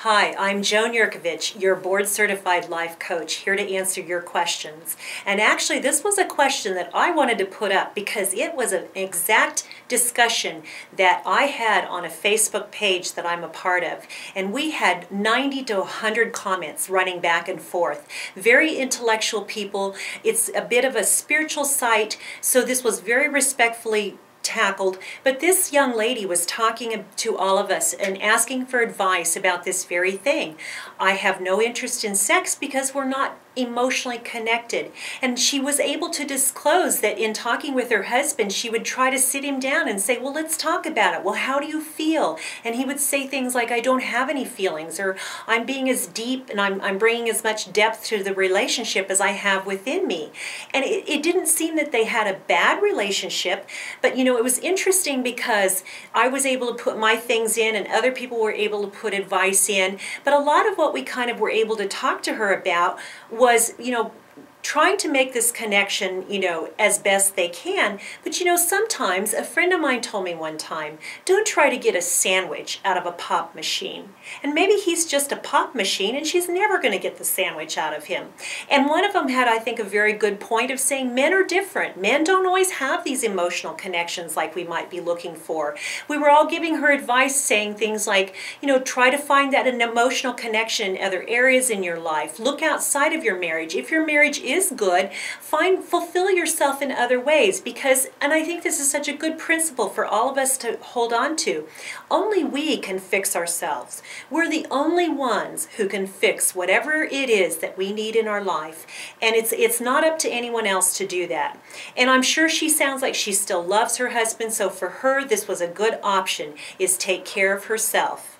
Hi, I'm Joan Jerkovich, your board-certified life coach, here to answer your questions. And actually, this was a question that I wanted to put up because it was an exact discussion that I had on a Facebook page that I'm a part of. And we had 90 to 100 comments running back and forth. Very intellectual people. It's a bit of a spiritual site, so this was very respectfully tackled, but this young lady was talking to all of us and asking for advice about this very thing. I have no interest in sex because we're not emotionally connected. And she was able to disclose that in talking with her husband, she would try to sit him down and say, well, let's talk about it. Well, how do you feel? And he would say things like, I don't have any feelings, or I'm being as deep and I'm bringing as much depth to the relationship as I have within me. And it didn't seem that they had a bad relationship, but you know, it was interesting because I was able to put my things in and other people were able to put advice in. But a lot of what we kind of were able to talk to her about was, trying to make this connection, as best they can. But sometimes, a friend of mine told me one time, don't try to get a sandwich out of a pop machine. And maybe he's just a pop machine and she's never going to get the sandwich out of him. And one of them had, I think, a very good point of saying men are different. Men don't always have these emotional connections like we might be looking for. We were all giving her advice saying things like, try to find that an emotional connection in other areas in your life. Look outside of your marriage. If your marriage is good, fulfill yourself in other ways, because, and I think this is such a good principle for all of us to hold on to, only we can fix ourselves. We're the only ones who can fix whatever it is that we need in our life, and it's not up to anyone else to do that. And I'm sure she sounds like she still loves her husband, so for her this was a good option, is take care of herself.